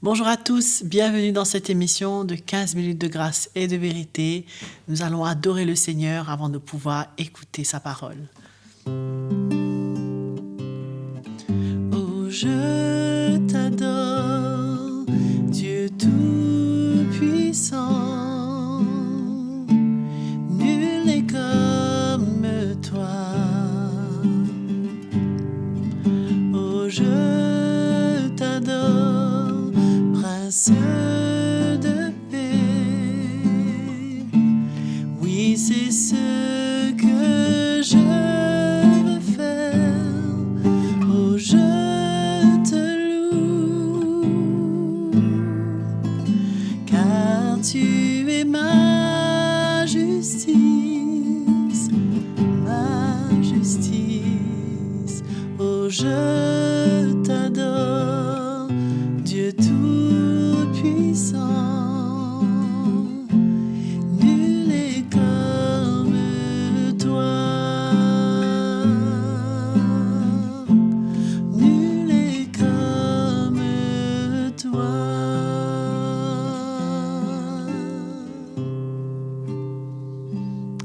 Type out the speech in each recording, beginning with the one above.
Bonjour à tous, bienvenue dans cette émission de 15 minutes de grâce et de vérité. Nous allons adorer le Seigneur avant de pouvoir écouter sa parole. Oh, je t'adore, Dieu Tout-Puissant. Nul n'est comme toi. Oh, je t'adore, Prince de paix. Oui, c'est ce que je veux faire. Oh, je te loue, car tu es ma justice, ma justice. Oh, je t'adore, Dieu Tout-Puissant. Nul n'est comme toi. Nul n'est comme toi.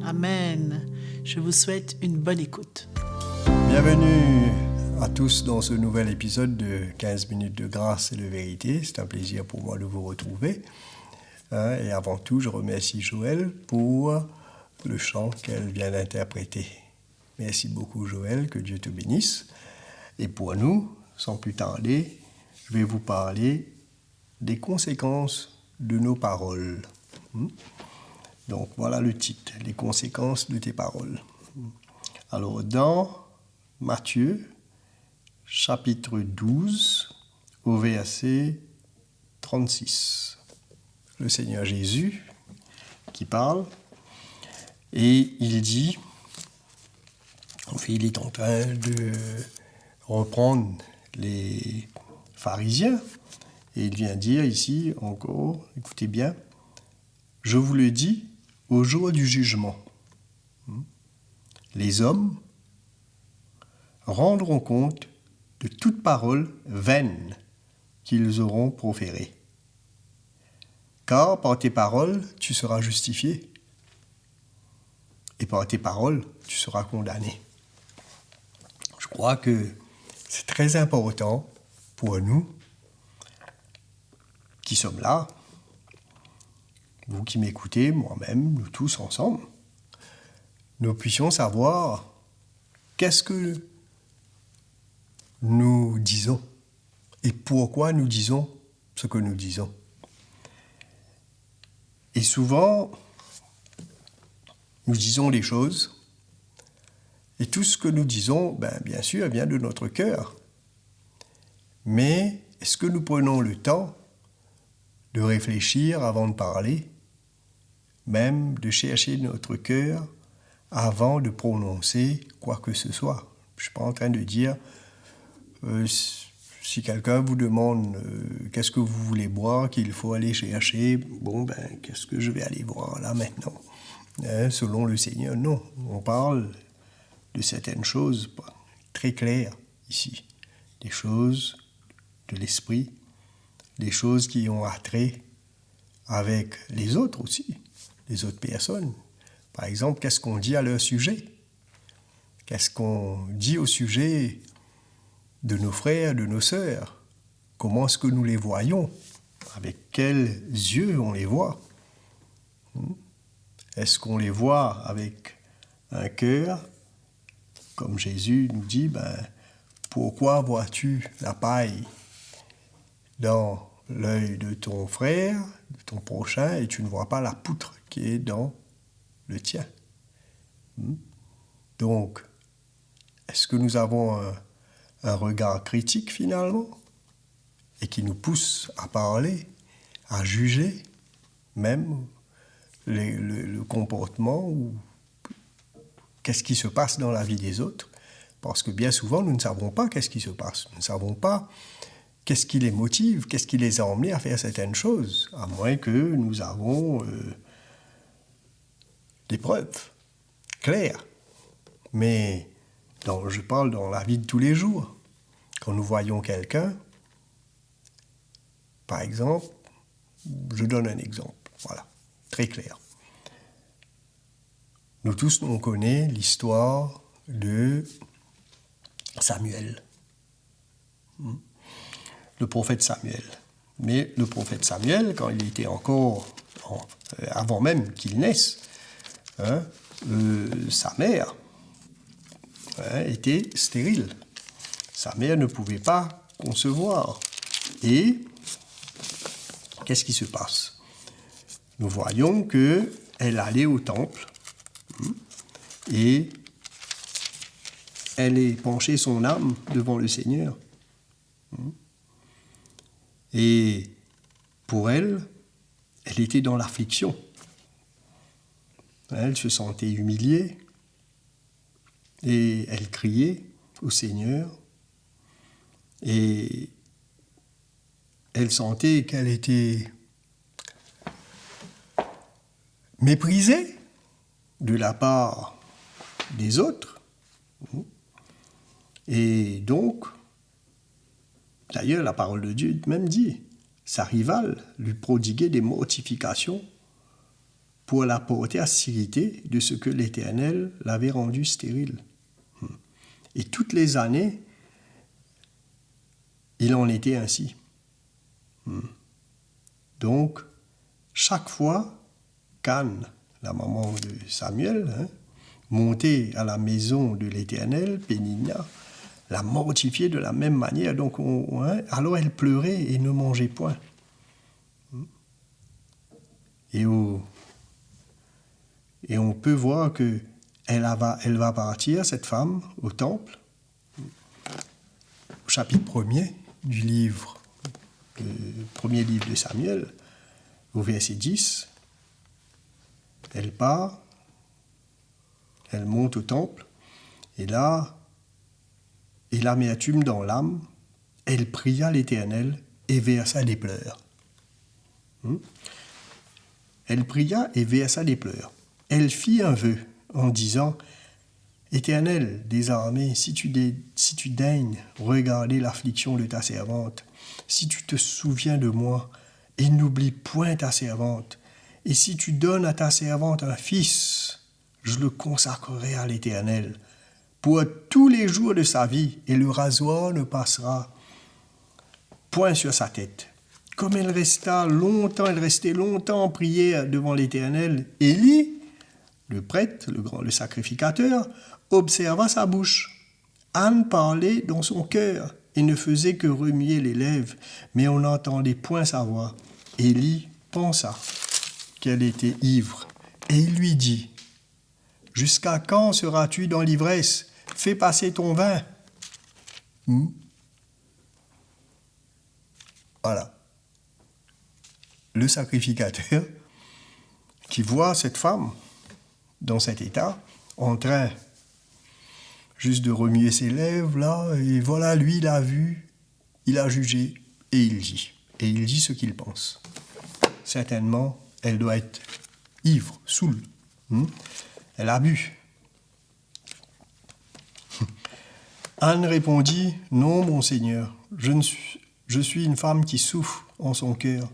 Amen. Je vous souhaite une bonne écoute. Bienvenue à tous dans ce nouvel épisode de 15 minutes de grâce et de vérité. C'est un plaisir pour moi de vous retrouver. Et avant tout, je remercie Joël pour le chant qu'elle vient d'interpréter. Merci beaucoup Joël, que Dieu te bénisse. Et pour nous, sans plus tarder, je vais vous parler des conséquences de nos paroles. Donc voilà le titre, les conséquences de tes paroles. Alors dans Matthieu, chapitre 12, au verset 36. Le Seigneur Jésus qui parle, et il dit, en fait, il est en train de reprendre les pharisiens, et il vient dire ici encore, écoutez bien, je vous le dis, au jour du jugement, les hommes rendront compte de toute parole vaine qu'ils auront proférée. Car par tes paroles, tu seras justifié, et par tes paroles, tu seras condamné. Je crois que c'est très important pour nous qui sommes là, vous qui m'écoutez, moi-même, nous tous ensemble, nous puissions savoir qu'est-ce que nous disons et pourquoi nous disons ce que nous disons. Et souvent, nous disons des choses, et tout ce que nous disons, bien sûr, vient de notre cœur. Mais est-ce que nous prenons le temps de réfléchir avant de parler, même de chercher notre cœur avant de prononcer quoi que ce soit? Je ne suis pas en train de dire, si quelqu'un vous demande qu'est-ce que vous voulez boire, qu'il faut aller chercher, qu'est-ce que je vais aller boire là maintenant? Selon le Seigneur, non. On parle de certaines choses très claires ici. Des choses de l'esprit, des choses qui ont attrait avec les autres aussi, les autres personnes. Par exemple, qu'est-ce qu'on dit à leur sujet? Qu'est-ce qu'on dit au sujet de nos frères, de nos sœurs? Comment est-ce que nous les voyons? Avec quels yeux on les voit? Est-ce qu'on les voit avec un cœur? Comme Jésus nous dit, pourquoi vois-tu la paille dans l'œil de ton frère, de ton prochain, et tu ne vois pas la poutre qui est dans le tien? Donc, est-ce que nous avons un regard critique finalement, et qui nous pousse à parler, à juger même le comportement ou qu'est-ce qui se passe dans la vie des autres? Parce que bien souvent, nous ne savons pas qu'est-ce qui se passe. Nous ne savons pas qu'est-ce qui les motive, qu'est-ce qui les a emmenés à faire certaines choses, à moins que nous avons des preuves claires. Mais je parle dans la vie de tous les jours. Quand nous voyons quelqu'un, Par exemple, je donne un exemple, voilà, très clair. Nous tous, on connaît l'histoire de Samuel, le prophète Samuel. Mais le prophète Samuel, quand il était encore, avant même qu'il naisse, sa mère était stérile. Sa mère ne pouvait pas concevoir. Et qu'est-ce qui se passe? Nous voyons qu'elle allait au temple et elle est penchée son âme devant le Seigneur. Et pour elle, elle était dans l'affliction. Elle se sentait humiliée et elle criait au Seigneur. Et elle sentait qu'elle était méprisée de la part des autres. Et donc, d'ailleurs, la parole de Dieu même dit, sa rivale lui prodiguait des mortifications pour la porter à s'irriter de ce que l'Éternel l'avait rendu stérile. Et toutes les années, il en était ainsi. Donc, chaque fois qu'Anne, la maman de Samuel, montait à la maison de l'Éternel, Péninia, la mortifiait de la même manière. Donc, alors elle pleurait et ne mangeait point. Et on peut voir qu'elle va partir, cette femme, au temple. Au chapitre 1er du livre, le premier livre de Samuel, au verset 10, elle part, elle monte au temple, et là, et l'amertume dans l'âme, elle pria l'Éternel et versa des pleurs. Elle pria et versa des pleurs. Elle fit un vœu en disant, Éternel des armées, si tu daignes regarder l'affliction de ta servante, si tu te souviens de moi et n'oublie point ta servante, et si tu donnes à ta servante un fils, je le consacrerai à l'Éternel pour tous les jours de sa vie, et le rasoir ne passera point sur sa tête. Comme elle restait longtemps en prière devant l'Éternel, Élie, le prêtre, le sacrificateur, observa sa bouche. Anne parlait dans son cœur et ne faisait que remuer les lèvres, mais on n'entendait point sa voix. Élie pensa qu'elle était ivre, et il lui dit, « Jusqu'à quand seras-tu dans l'ivresse? Fais passer ton vin. » Voilà. Le sacrificateur qui voit cette femme dans cet état, en train juste de remuer ses lèvres, là, et voilà, lui, il a vu, il a jugé, et il dit ce qu'il pense. Certainement, elle doit être ivre, saoule. Elle a bu. Anne répondit, « Non, mon Seigneur, je suis une femme qui souffre en son cœur,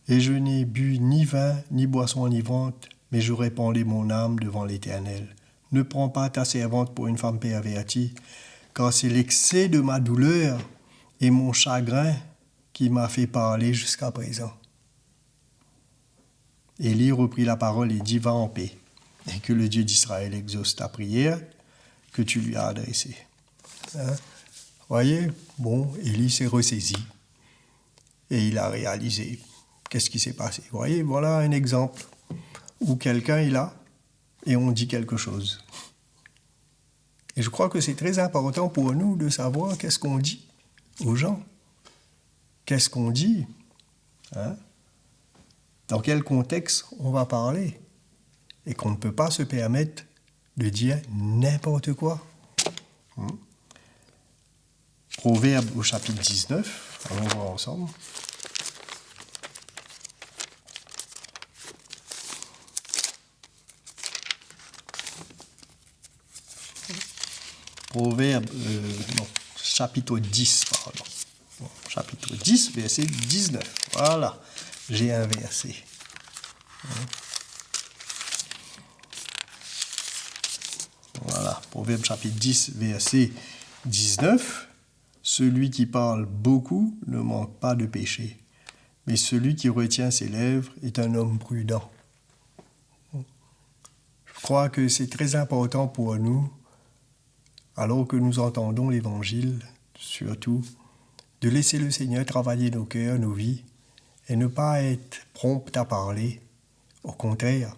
et je n'ai bu ni vin, ni boisson enivrante, mais je répandais mon âme devant l'Éternel. Ne prends pas ta servante pour une femme pervertie, car c'est l'excès de ma douleur et mon chagrin qui m'a fait parler jusqu'à présent. » Élie reprit la parole et dit, « Va en paix, et que le Dieu d'Israël exauce ta prière que tu lui as adressée. » Voyez, bon, Élie s'est ressaisi et il a réalisé qu'est-ce qui s'est passé. Voyez, voilà un exemple où quelqu'un est là et on dit quelque chose. Et je crois que c'est très important pour nous de savoir qu'est-ce qu'on dit aux gens. Qu'est-ce qu'on dit, dans quel contexte on va parler, et qu'on ne peut pas se permettre de dire n'importe quoi. Proverbe au chapitre 19, allons voir ensemble. Proverbe, chapitre 10, pardon. chapitre 10, verset 19. Voilà, j'ai inversé. Voilà, Proverbe chapitre 10, verset 19. Celui qui parle beaucoup ne manque pas de péché, mais celui qui retient ses lèvres est un homme prudent. Je crois que c'est très important pour nous, alors que nous entendons l'Évangile, surtout, de laisser le Seigneur travailler nos cœurs, nos vies, et ne pas être prompt à parler. Au contraire,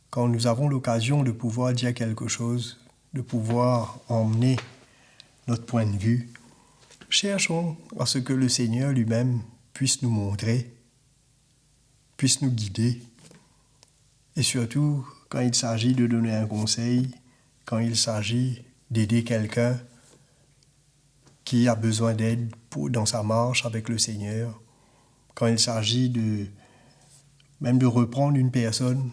quand nous avons l'occasion de pouvoir dire quelque chose, de pouvoir emmener notre point de vue, cherchons à ce que le Seigneur lui-même puisse nous montrer, puisse nous guider. Et surtout, quand il s'agit de donner un conseil, quand il s'agit d'aider quelqu'un qui a besoin d'aide dans sa marche avec le Seigneur, quand il s'agit même de reprendre une personne,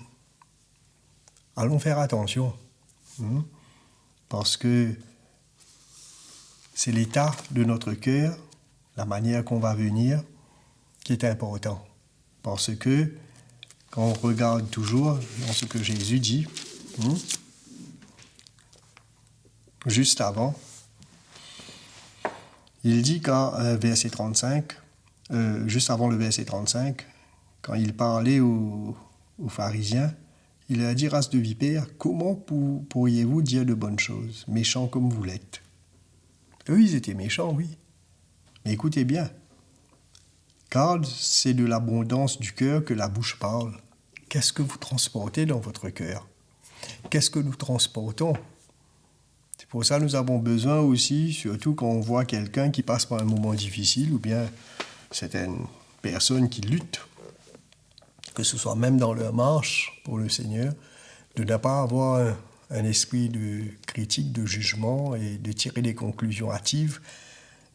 allons faire attention, parce que c'est l'état de notre cœur, la manière qu'on va venir, qui est important. Parce que, quand on regarde toujours dans ce que Jésus dit, juste avant, il dit quand, verset 35, juste avant le verset 35, quand il parlait aux pharisiens, il a dit, race de vipères, comment pourriez-vous dire de bonnes choses, méchants comme vous l'êtes? Eux, ils étaient méchants, oui. Mais écoutez bien, car c'est de l'abondance du cœur que la bouche parle. Qu'est-ce que vous transportez dans votre cœur? Qu'est-ce que nous transportons? C'est pour ça que nous avons besoin aussi, surtout quand on voit quelqu'un qui passe par un moment difficile, ou bien certaines personnes qui luttent, que ce soit même dans leur marche pour le Seigneur, de ne pas avoir un esprit de critique, de jugement et de tirer des conclusions hâtives,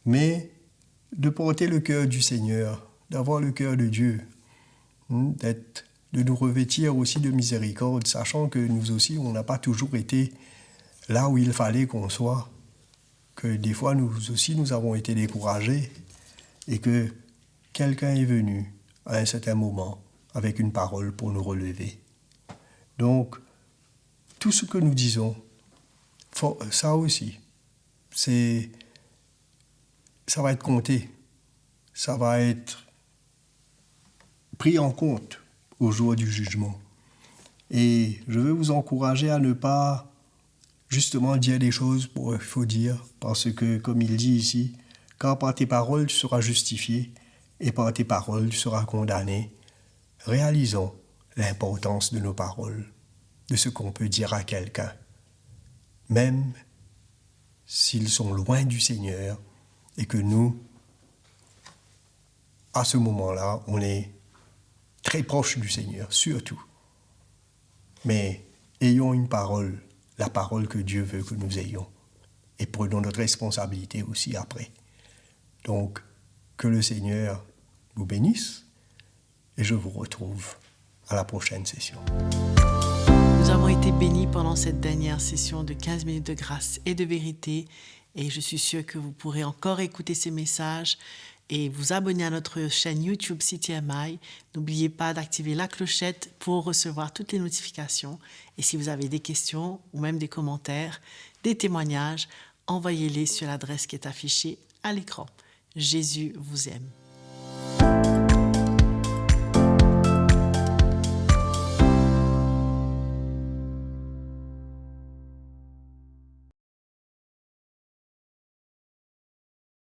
mais de porter le cœur du Seigneur, d'avoir le cœur de Dieu, de nous revêtir aussi de miséricorde, sachant que nous aussi, on n'a pas toujours été là où il fallait qu'on soit, que des fois, nous aussi, nous avons été découragés et que quelqu'un est venu à un certain moment avec une parole pour nous relever. Donc, tout ce que nous disons, ça aussi, ça va être compté, ça va être pris en compte au jour du jugement. Et je veux vous encourager à ne pas justement dire des choses pour il faut dire, parce que, comme il dit ici, car par tes paroles tu seras justifié et par tes paroles tu seras condamné. Réalisons l'importance de nos paroles, de ce qu'on peut dire à quelqu'un, même s'ils sont loin du Seigneur et que nous, à ce moment-là, on est très proche du Seigneur, surtout. Mais ayons une parole, la parole que Dieu veut que nous ayons, et prenons notre responsabilité aussi après. Donc, que le Seigneur vous bénisse, et je vous retrouve à la prochaine session. Nous avons été bénis pendant cette dernière session de 15 minutes de grâce et de vérité, et je suis sûre que vous pourrez encore écouter ces messages et vous abonner à notre chaîne YouTube CTMI. N'oubliez pas d'activer la clochette pour recevoir toutes les notifications. Et si vous avez des questions ou même des commentaires, des témoignages, envoyez-les sur l'adresse qui est affichée à l'écran. Jésus vous aime.